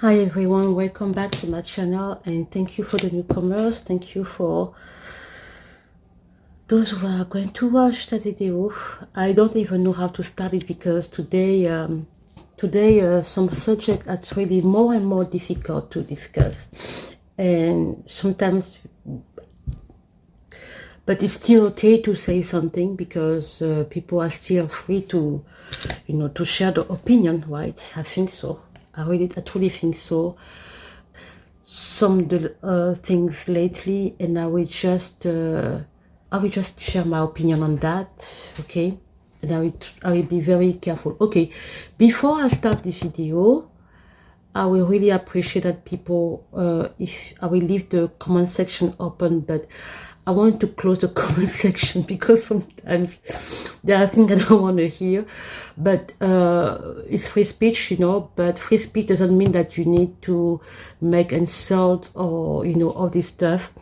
Hi everyone, welcome back to my channel, and thank you for the newcomers. Thank you for those who are going to watch the video. I don't even know how to start it because today some subject that's really more and more difficult to discuss, and sometimes, but it's still okay to say something because people are still free to, to share the opinion, right? I think so. I truly think so. Some things lately, and I will just share my opinion on that, okay? And I will be very careful. Okay, before I start the video, I will really appreciate that people, if I will leave the comment section open, but I want to close the comment section because sometimes there are things I don't want to hear. But it's free speech, but free speech doesn't mean that you need to make insults or, all this stuff.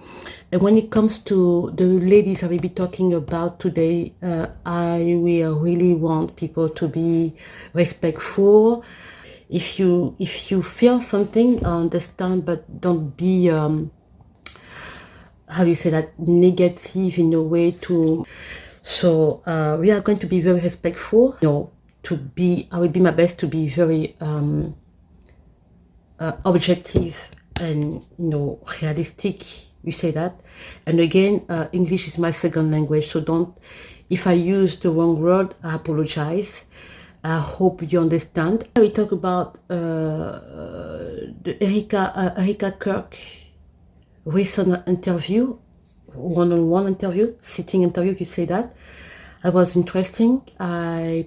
And when it comes to the ladies I will be talking about today, I will really want people to be respectful. If you feel something, I understand, but don't be how do you say that, negative in a way to. So we are going to be very respectful, I will be my best to be very objective and realistic. You say that. And again, English is my second language, so don't, if I use the wrong word, I apologize. I hope you understand. We talk about the Erika Kirk recent interview, one-on-one interview, sitting interview, you say that. It was interesting.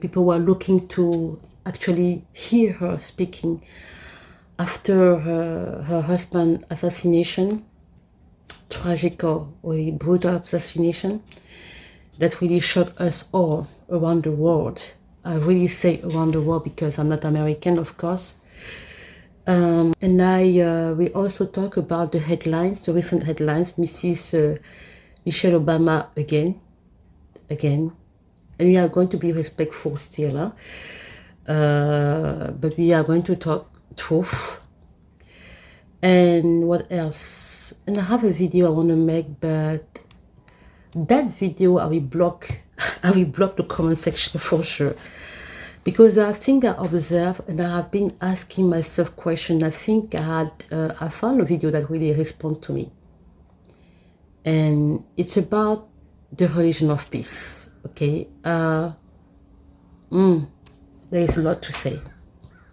People were looking to actually hear her speaking after her husband's assassination, tragic or really brutal assassination that really shocked us all around the world. I really say around the world because I'm not American, of course. And we also talk about the headlines, the recent headlines. Mrs. Michelle Obama again, and we are going to be respectful still, but we are going to talk truth. And what else? And I have a video I want to make, but that video I will block. I will block the comment section for sure. Because I think I observe and I have been asking myself questions. I think I found a video that really responds to me. And it's about the religion of peace, okay? There is a lot to say.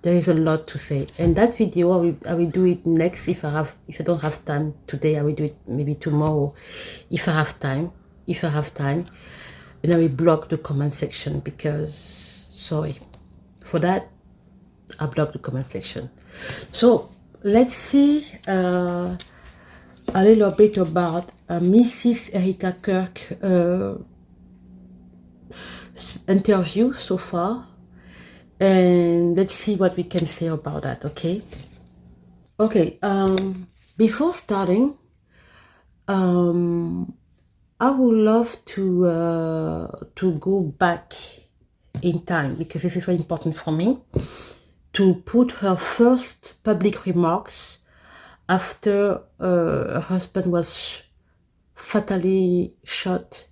There is a lot to say. And that video, I will do it next if I don't have time today. I will do it maybe tomorrow if I have time. And I will block the comment section because, sorry for that, I blocked the comment section. So let's see a little bit about Mrs. Erika Kirk interview so far, and let's see what we can say about that. Okay, before starting, I would love to go back in time because this is very important for me, to put her first public remarks after her husband was fatally shot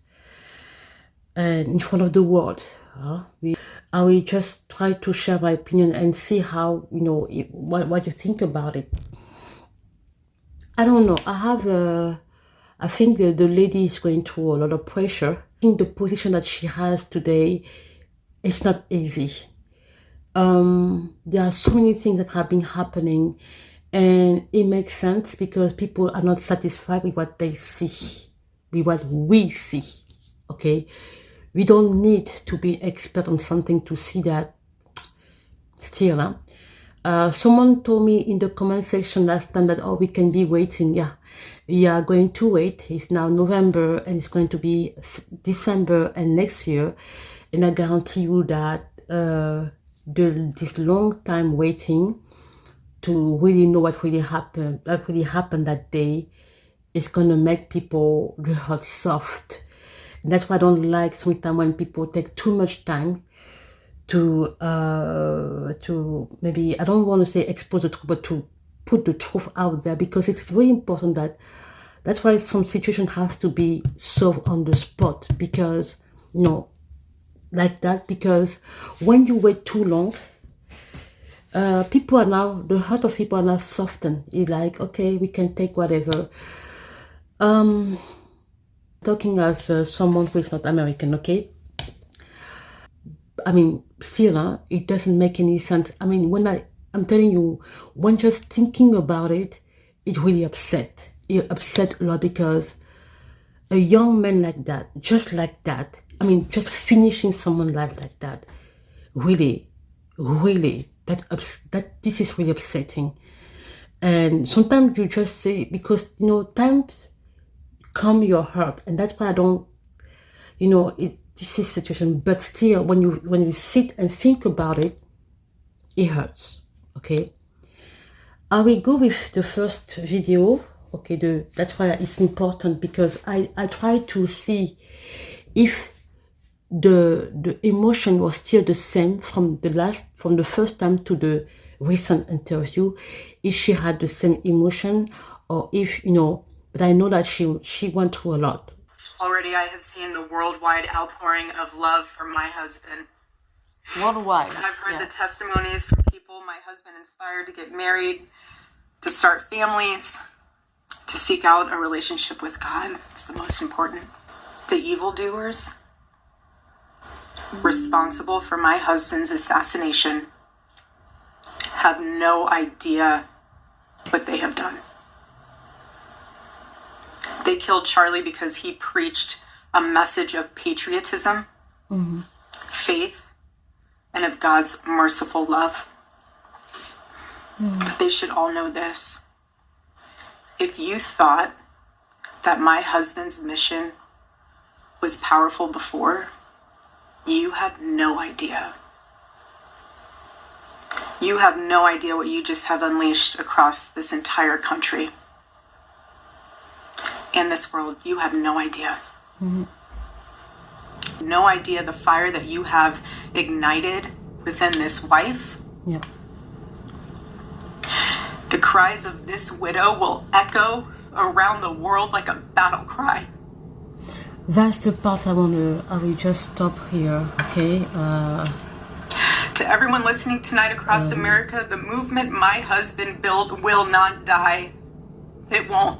in front of the world. I will just try to share my opinion and see how, what you think about it. I don't know. I think the lady is going through a lot of pressure. I think the position that she has today, it's not easy. There are so many things that have been happening, and it makes sense because people are not satisfied with what they see, with what we see, okay? We don't need to be expert on something to see that still. Someone told me in the comment section last time that, oh, we can be waiting. Yeah, we are going to wait. It's now November and it's going to be December and next year. And I guarantee you that this long time waiting to really know what really happened that day is going to make people their hearts soft. And that's why I don't like sometimes when people take too much time to maybe, I don't want to say expose the truth, but to put the truth out there, because it's very important that that's why some situation has to be solved on the spot, because like that, because when you wait too long, people are now, the heart of people are now softened. You're like, okay, we can take whatever. Talking as someone who is not American, okay? I mean, still, it doesn't make any sense. I mean, when I'm telling you, when just thinking about it, it really upset. It upset a lot, because a young man like that, just like that, I mean, just finishing someone's life like that, really, that this is really upsetting. And sometimes you just say, because times come your hurt, and that's why I don't, this is situation. But still, when you sit and think about it, it hurts. Okay, I will go with the first video. Okay, that's why it's important, because I try to see if the emotion was still the same from the first time to the recent interview, if she had the same emotion, or if but I know that she went through a lot. Already I have seen the worldwide outpouring of love for my husband. Worldwide. I've heard the testimonies from people my husband inspired to get married, to start families, to seek out a relationship with God. It's the most important. The evildoers responsible for my husband's assassination have no idea what they have done. They killed Charlie because he preached a message of patriotism, faith, and of God's merciful love. But they should all know this. If you thought that my husband's mission was powerful before, you have no idea. You have no idea what you just have unleashed across this entire country and this world. You have no idea. No idea the fire that you have ignited within this wife. Yeah. The cries of this widow will echo around the world like a battle cry. That's the part I will just stop here, okay? To everyone listening tonight across America, the movement my husband built will not die. It won't.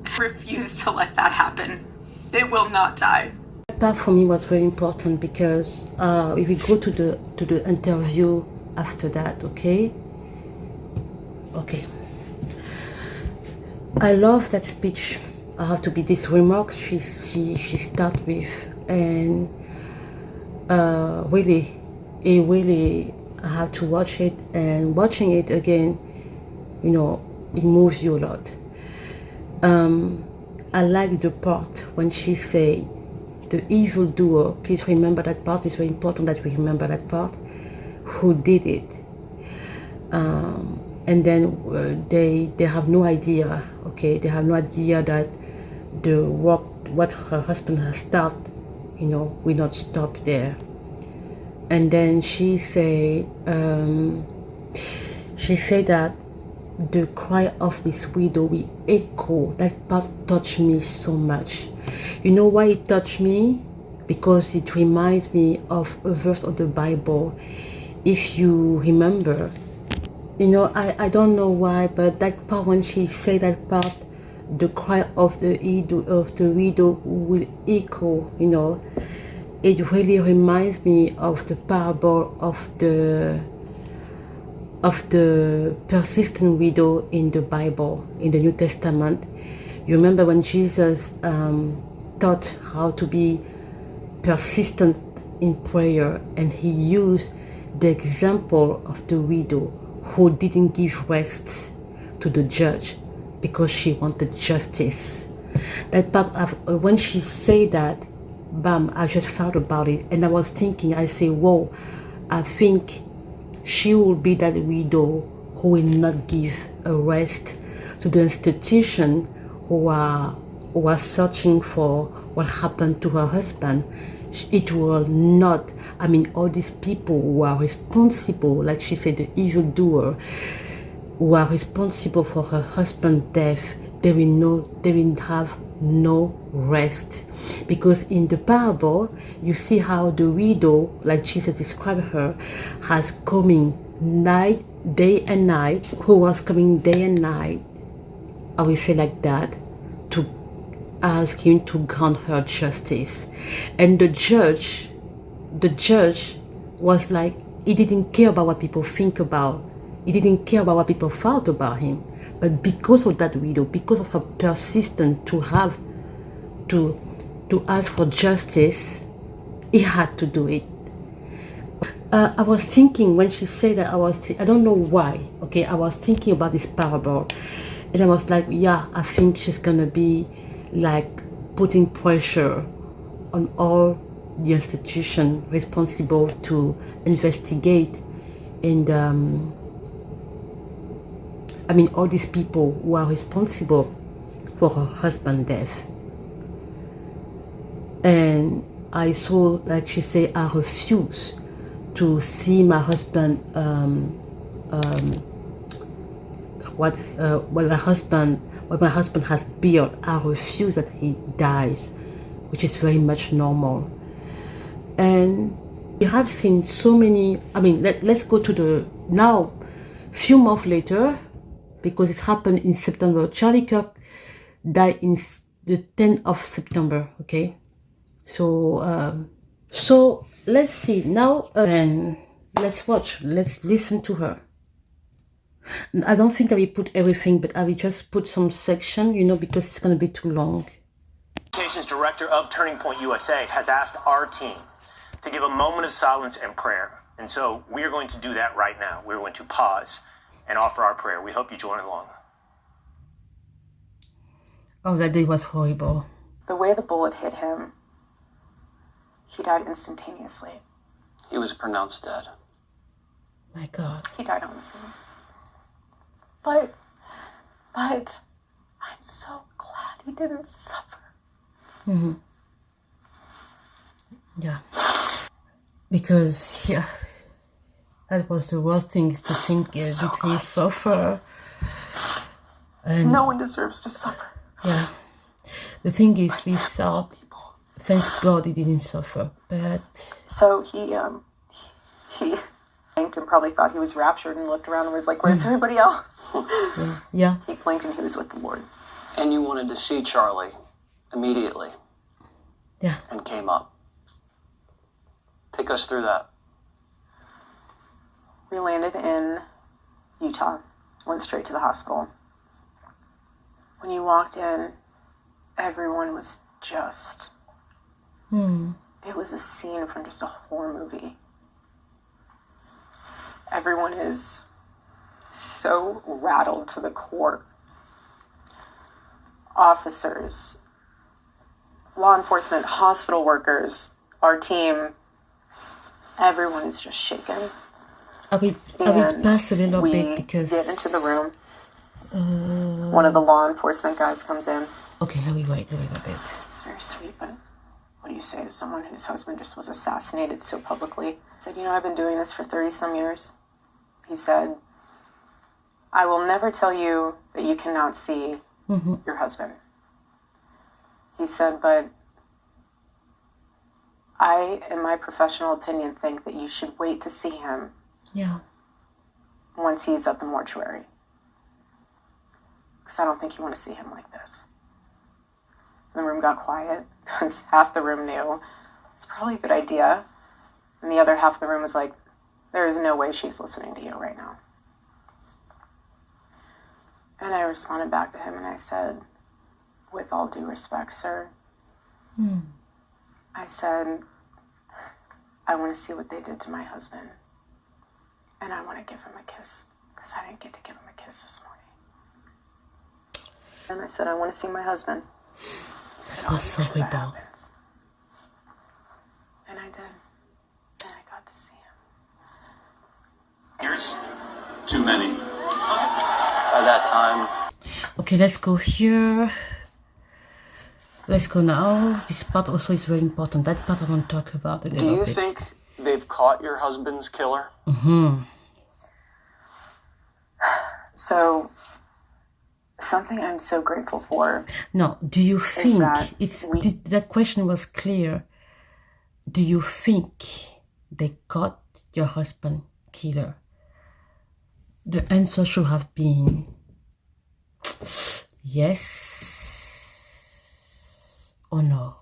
I refuse to let that happen. It will not die. That part for me was very important, because we will go to the interview after that, okay? Okay. I love that speech. I have to be this remark she starts with, and really I have to watch it, and watching it again, it moves you a lot. I like the part when she say the evildoer. Please remember that part. It's very important that we remember that part. Who did it? And then they have no idea. Okay, they have no idea that the work what her husband has started, will not stop there. And then she say that the cry of this widow will echo. That part touched me so much. You know why it touched me? Because it reminds me of a verse of the Bible. If you remember, I don't know why, but that part, when she said that part, the cry of the widow will echo, it really reminds me of the parable of the persistent widow in the Bible, in the New Testament. You remember when Jesus taught how to be persistent in prayer, and he used the example of the widow who didn't give rest to the judge because she wanted justice. That part of, when she said that, bam, I just thought about it, and I was thinking, I say, whoa, I think she will be that widow who will not give a rest to the institution who are searching for what happened to her husband. It will not, all these people who are responsible, like she said, the evildoer, who are responsible for her husband's death, they will have no rest. Because in the parable, you see how the widow, like Jesus described her, has coming day and night, who was coming day and night, I will say like that, to ask him to grant her justice. And the judge was like, he didn't care about what people think about. He didn't care about what people thought about him. But because of that widow, because of her persistence to ask for justice, he had to do it. I was thinking when she said that, I don't know why, okay, I was thinking about this parable, and I was like, yeah, I think she's gonna be like putting pressure on all the institutions responsible to investigate, and I mean all these people who are responsible for her husband's death. And I saw, like she said, I refuse to see my husband what my husband has built. I refuse that he dies, which is very much normal. And we have seen so many, I mean, let's go to the now, few months later, because it happened in September. Charlie Kirk died in the 10th of September, okay? So so let's see now, and let's listen to her. I don't think I will put everything, but I will just put some section, you know, because it's going to be too long. Communications Director of Turning Point USA has asked our team to give a moment of silence and prayer. And so we are going to do that right now. We're going to pause and offer our prayer. We hope you join along. Oh, that day was horrible. The way the bullet hit him, he died instantaneously. He was pronounced dead. My God. He died on the scene. But I'm so glad he didn't suffer. Mm-hmm. Yeah. Because, yeah, that was the worst thing, is to think, did he suffer? And no one deserves to suffer. yeah. The thing is, we thought, thank God he didn't suffer, but... So he blinked and probably thought he was raptured and looked around and was like, where's everybody else? Yeah. He blinked and he was with the Lord. And you wanted to see Charlie immediately. Yeah. And came up. Take us through that. We landed in Utah, went straight to the hospital. When you walked in, everyone was just... It was a scene from just a horror movie. Everyone is so rattled to the core. Officers, law enforcement, hospital workers, our team, everyone is just shaken. I will pass a little bit because... We get into the room. One of the law enforcement guys comes in. Okay, let me wait a little bit. It's very sweet, but what do you say to someone whose husband just was assassinated so publicly? He said, I've been doing this for 30-some years. He said, I will never tell you that you cannot see your husband. He said, but I, in my professional opinion, think that you should wait to see him once he's at the mortuary. Because I don't think you want to see him like this. The room got quiet because half the room knew it's probably a good idea. And the other half of the room was like, there is no way she's listening to you right now. And I responded back to him and I said, with all due respect, sir, I said, I want to see what they did to my husband. And I want to give him a kiss because I didn't get to give him a kiss this morning. And I said, I want to see my husband. He said, That's so sure that horrible. happens. And I did. And I got to see him. Here's too many. By that time, Okay, let's go here. Let's go now. This part also is very important. That part I want to talk about a do little you bit. think they've caught your husband's killer? So, something I'm so grateful for. No, do you think that that question was clear? Do you think they caught your husband killer? The answer should have been yes or no.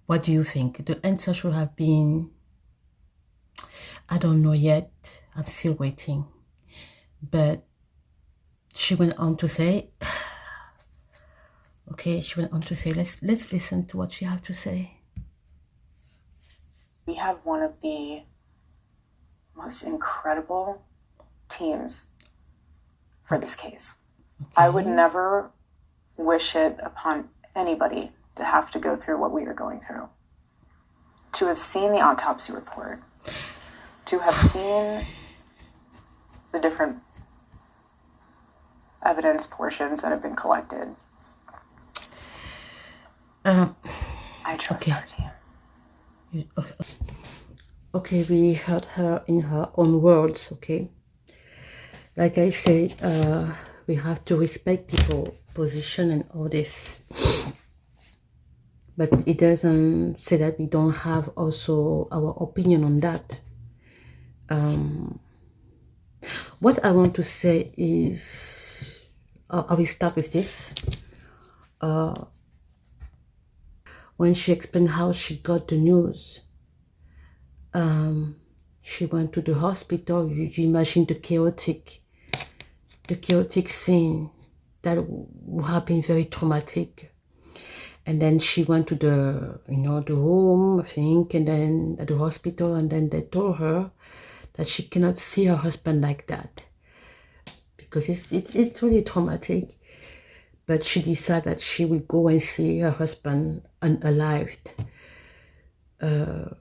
What do you think? The answer should have been, I don't know yet. I'm still waiting. But she went on to say, okay, she went on to say, let's listen to what she had to say. We have one of the most incredible teams for this case. Okay. I would never wish it upon anybody to have to go through what we are going through. To have seen the autopsy report, to have seen the different evidence portions that have been collected. I trust our team. Okay, we heard her in her own words, okay? Like I said, we have to respect people's position and all this. But it doesn't say that we don't have also our opinion on that. What I want to say is, I will start with this. When she explained how she got the news, she went to the hospital. You imagine the chaotic scene that would have been very traumatic. And then she went to the room, I think, and then at the hospital, and then they told her that she cannot see her husband like that because it's really traumatic. But she decided that she will go and see her husband unalived, the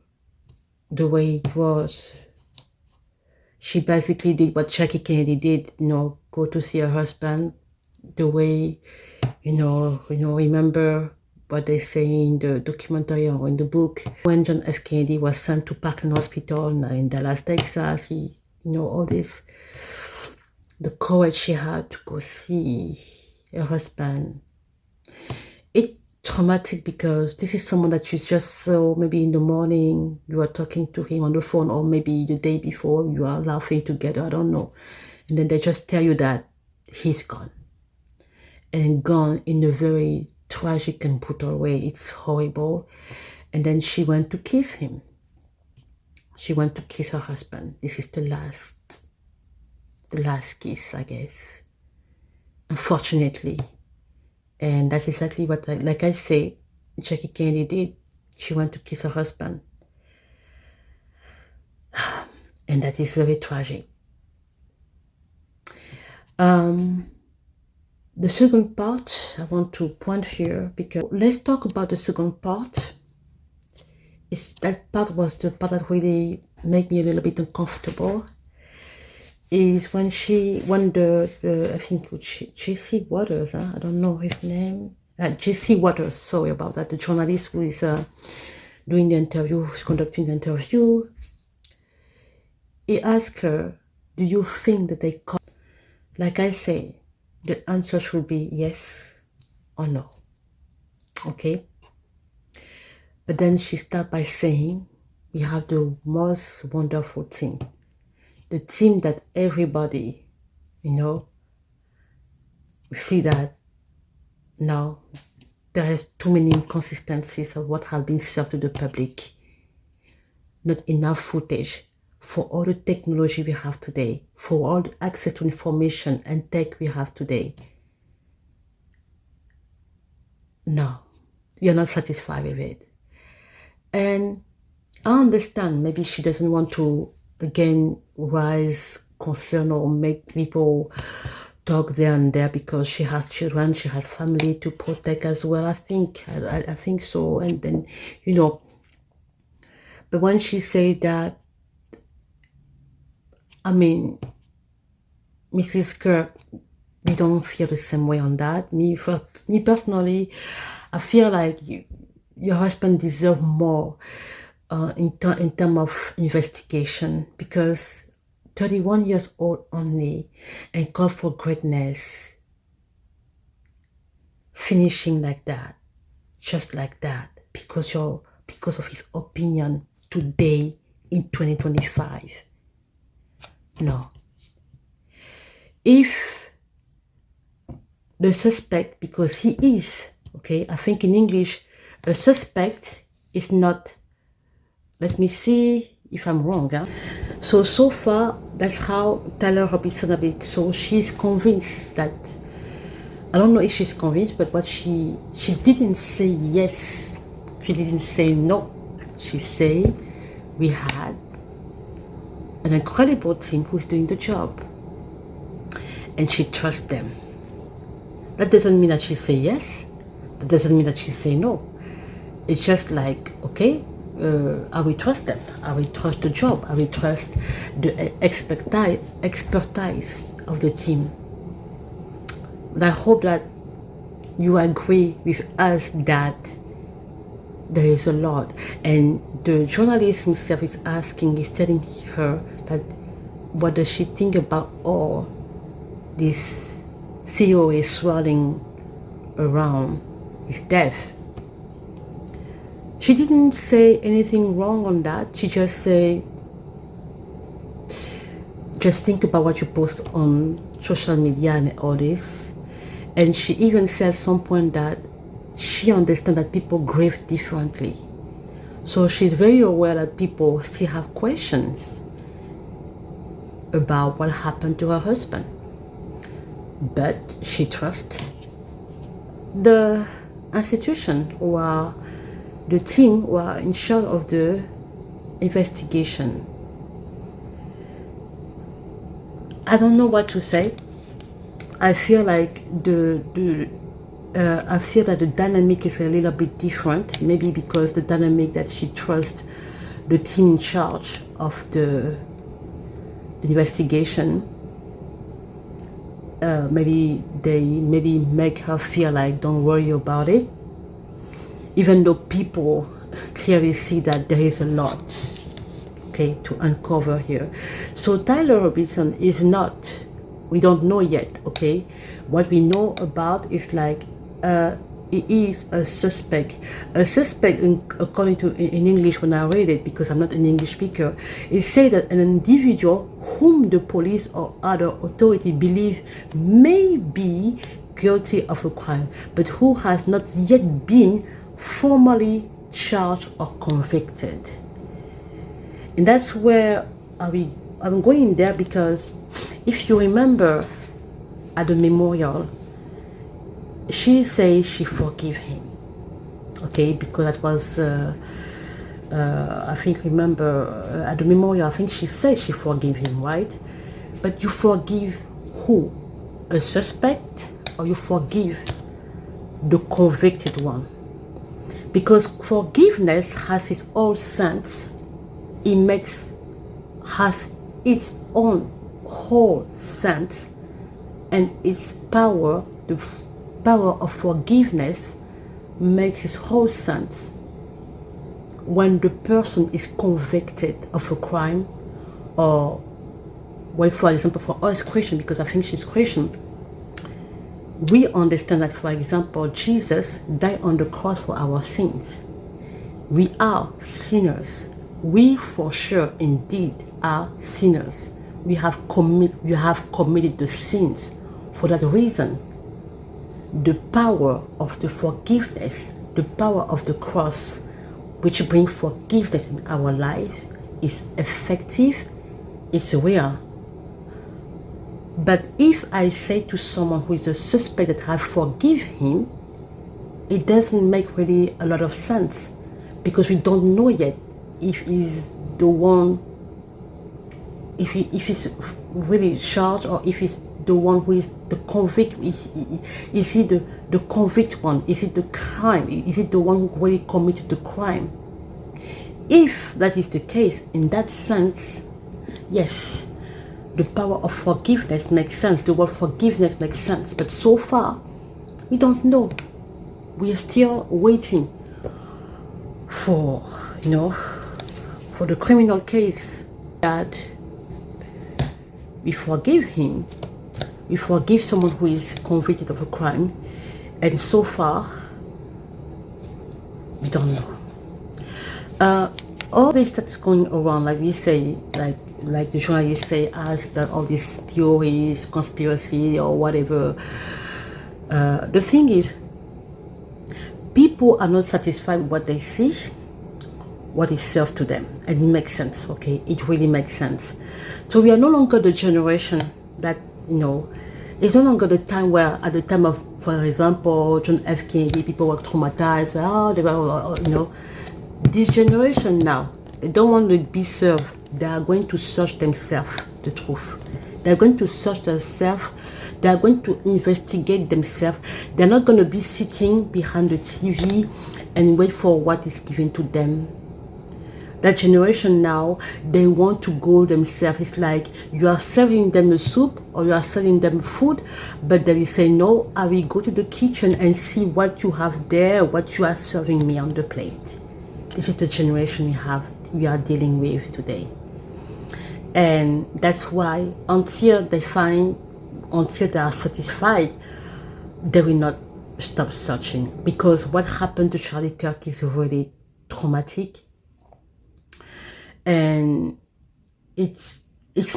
way it was. She basically did what Jackie Kennedy did, go to see her husband the way, remember what they say in the documentary or in the book. When John F. Kennedy was sent to Parkland Hospital in Dallas, Texas, all this, the courage she had to go see her husband. It's traumatic because this is someone that you just saw maybe in the morning, you are talking to him on the phone, or maybe the day before you are laughing together, I don't know. And then they just tell you that he's gone. And gone in a very tragic and brutal way. It's horrible. And then she went to kiss him. She went to kiss her husband. This is the last kiss, I guess. Unfortunately. And that's exactly what, like I say, Jackie Kennedy did. She went to kiss her husband. And that is very tragic. The second part I want to point here, because let's talk about the second part. That part was the part that really made me a little bit uncomfortable. Is when the I think Jesse Waters, I don't know his name, Jesse Waters, sorry about that, the journalist who is doing the interview, who's conducting the interview, he asked her, do you think that they caught? Like I say, the answer should be yes or no, okay? But then she started by saying, we have the most wonderful team. The team that everybody, see that now there is too many inconsistencies of what has been served to the public. Not enough footage for all the technology we have today, for all the access to information and tech we have today. No, you're not satisfied with it. And I understand maybe she doesn't want to again raise concern or make people talk there and there because she has children, she has family to protect as well. I think so. And then but when she said that, I mean, Mrs. Kirk, we don't feel the same way on that. Me personally, I feel like your husband deserves more in terms of investigation, because 31 years old only, and called for greatness, finishing like that, just like that, because of his opinion today in 2025. No. If the suspect, because he is, okay, I think in English, a suspect is not, let me see if I'm wrong. Huh? So far, that's how Tyler Robinson, so she's convinced that, I don't know if she's convinced, but what she didn't say yes, she didn't say no. She said, we had an incredible team who's doing the job, and she trusts them. That doesn't mean that she say yes. That doesn't mean that she say no. It's just like, okay, I will trust them. I will trust the job. I will trust the expertise of the team. But I hope that you agree with us that there is a lot. And the journalist himself is telling her that what does she think about all this theory swirling around his death. She didn't say anything wrong on that. She just say, just think about what you post on social media and all this. And she even said at some point that she understands that people grieve differently. So she's very aware that people still have questions about what happened to her husband. But she trusts the institution or the team who are in charge of the investigation. I don't know what to say. I feel like I feel that the dynamic is a little bit different. Maybe because the dynamic that she trusts the team in charge of the investigation. Maybe they make her feel like don't worry about it, even though people clearly see that there is a lot, okay, to uncover here. So Tyler Robinson is not, we don't know yet, okay. What we know about is like he is a suspect. A suspect, according to in English when I read it, because I'm not an English speaker, it says that an individual whom the police or other authority believe may be guilty of a crime, but who has not yet been formally charged or convicted. And that's where I'm going there, because if you remember at the memorial, she says she forgive him, okay, because that was I think, remember at the memorial, I think she said she forgive him, right? But you forgive who? A suspect, or you forgive the convicted one? Because forgiveness has its own sense. It has its own whole sense, and its power, the power of forgiveness, makes its whole sense when the person is convicted of a crime, or, well, for example, for us Christian, because I think she's Christian, we understand that, for example, Jesus died on the cross for our sins. We are sinners. We for sure indeed are sinners. We have committed the sins. For that reason, the power of the forgiveness, the power of the cross, which brings forgiveness in our life, is effective, it's real. But if I say to someone who is a suspect that I forgive him, it doesn't make really a lot of sense, because we don't know yet if he's the one, if he's really charged, or if he's the one who is the convict. Is he the convict one? Is it the crime? Is it the one who really committed the crime? If that is the case, in that sense, yes, the power of forgiveness makes sense. The word forgiveness makes sense. But so far, we don't know. We are still waiting for, for the criminal case that we forgive him, we forgive someone who is convicted of a crime, and so far, we don't know. All this that's going around, like we say, like the journalists say, as that all these theories, conspiracy or whatever. The thing is, people are not satisfied with what they see, what is served to them, and it makes sense. Okay, it really makes sense. So we are no longer the generation that, you know, it's no longer the time where, at the time of, for example, John F. Kennedy, people were traumatized. Oh, they were, you know. This generation now, they don't want to be served. They are going to search themselves the truth. They're going to search themselves. They are going to investigate themselves. They're not going to be sitting behind the TV and wait for what is given to them. That generation now, they want to go themselves. It's like you are serving them the soup or you are serving them food, but they will say, no, I will go to the kitchen and see what you have there, what you are serving me on the plate. This is the generation we are dealing with today. And that's why until they are satisfied, they will not stop searching. Because what happened to Charlie Kirk is really traumatic. And it's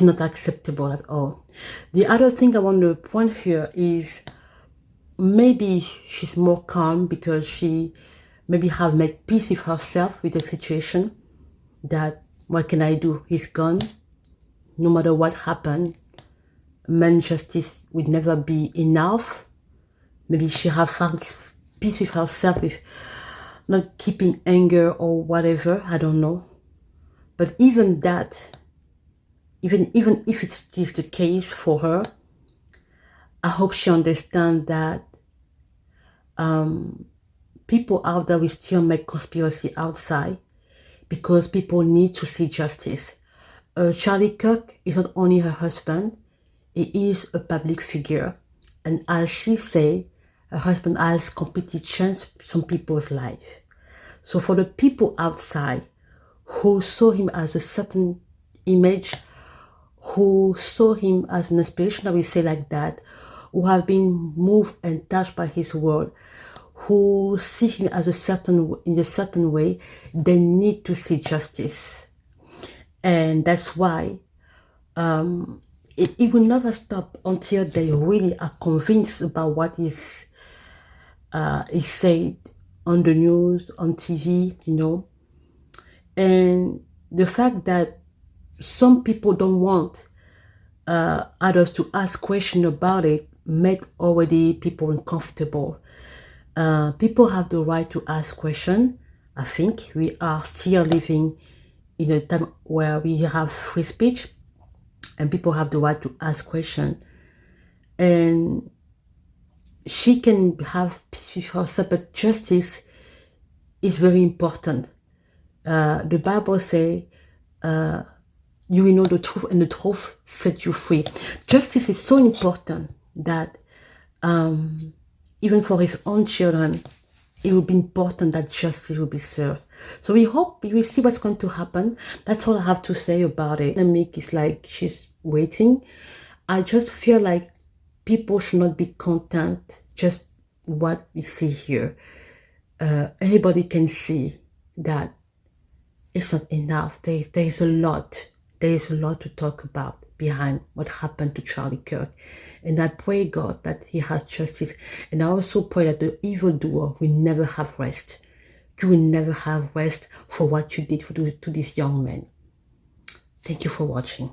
not acceptable at all. The other thing I want to point here is maybe she's more calm because she maybe have made peace with herself, with the situation, that what can I do? He's gone. No matter what happened, man justice will never be enough. Maybe she have found peace with herself, with not keeping anger or whatever, I don't know. But even that, even if it is the case for her, I hope she understands that people out there will still make conspiracy outside because people need to see justice. Charlie Kirk is not only her husband, he is a public figure. And as she say, her husband has completely changed some people's life. So for the people outside who saw him as a certain image, who saw him as an inspiration, I will say like that, who have been moved and touched by his word, who see him as in a certain way, they need to see justice. And that's why it will never stop until they really are convinced about what is said on the news, on TV, you know. And the fact that some people don't want others to ask questions about it make already people uncomfortable. People have the right to ask questions. I think we are still living in a time where we have free speech and people have the right to ask questions. And she can have peace with herself, but justice is very important. The Bible says, you will know the truth and the truth set you free. Justice is so important that even for his own children, it will be important that justice will be served. So we hope we will see what's going to happen. That's all I have to say about it. Mick is like, she's waiting. I just feel like people should not be content just what we see here. Everybody can see that it's not enough. There is a lot. There is a lot to talk about behind what happened to Charlie Kirk. And I pray, God, that he has justice. And I also pray that the evildoer will never have rest. You will never have rest for what you did to this young man. Thank you for watching.